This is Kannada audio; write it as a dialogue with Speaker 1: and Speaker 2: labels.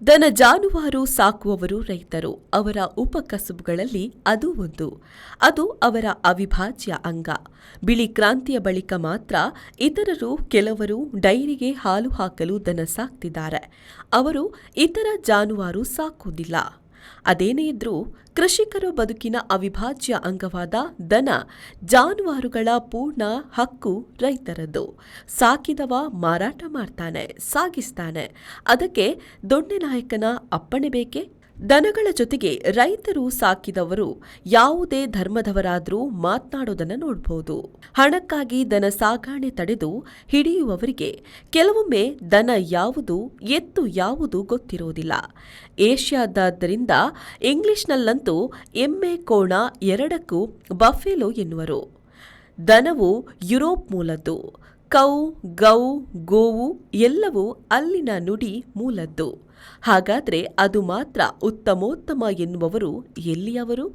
Speaker 1: ದನ ಜಾನುವಾರು ಸಾಕುವವರು ರೈತರು. ಅವರ ಉಪಕಸುಬುಗಳಲ್ಲಿ ಅದು ಒಂದು. ಅದು ಅವರ ಅವಿಭಾಜ್ಯ ಅಂಗ. ಬಿಳಿ ಕ್ರಾಂತಿಯ ಬಳಿಕ ಮಾತ್ರ ಇತರರು ಕೆಲವರು ಡೈರಿಗೆ ಹಾಲು ಹಾಕಲು ದನ ಸಾಕ್ತಿದ್ದಾರೆ. ಅವರು ಇತರ ಜಾನುವಾರು ಸಾಕುವುದಿಲ್ಲ. ಅದೇನೇ ಇದ್ರೂ ಕೃಷಿಕರ ಬದುಕಿನ ಅವಿಭಾಜ್ಯ ಅಂಗವಾದ ದನ ಜಾನುವಾರುಗಳ ಪೂರ್ಣ ಹಕ್ಕು ರೈತರದ್ದು. ಸಾಕಿದವ ಮಾರಾಟ ಮಾಡ್ತಾನೆ, ಸಾಗಿಸ್ತಾನೆ. ಅದಕ್ಕೆ ದೊಣ್ಣೆ ನಾಯಕನ ಅಪ್ಪಣೆ ಬೇಕೆ? ದನಗಳ ಜೊತೆಗೆ ರೈತರು ಸಾಕಿದವರು ಯಾವುದೇ ಧರ್ಮದವರಾದರೂ ಮಾತನಾಡೋದನ್ನು ನೋಡಬಹುದು. ಹಣಕ್ಕಾಗಿ ದನ ಸಾಗಾಣೆ ತಡೆದು ಹಿಡಿಯುವವರಿಗೆ ಕೆಲವೊಮ್ಮೆ ದನ ಯಾವುದು ಎತ್ತು ಯಾವುದು ಗೊತ್ತಿರೋದಿಲ್ಲ. ಏಷ್ಯಾದಾದ್ದರಿಂದ ಇಂಗ್ಲಿಷ್ನಲ್ಲಂತೂ ಎಮ್ಮೆ ಕೋಣ ಎರಡಕ್ಕೂ ಬಫೆಲೋ ಎನ್ನುವರು. ದನವು ಯುರೋಪ್ ಮೂಲದ್ದು. ಕೌ ಗೌ ಗೋವು ಎಲ್ಲವೂ ಅಲ್ಲಿನ ನುಡಿ ಮೂಲದ್ದು. ಹಾಗಾದ್ರೆ ಅದು ಮಾತ್ರ ಉತ್ತಮೋತ್ತಮ ಎನ್ನುವವರು ಎಲ್ಲಿಯವರು?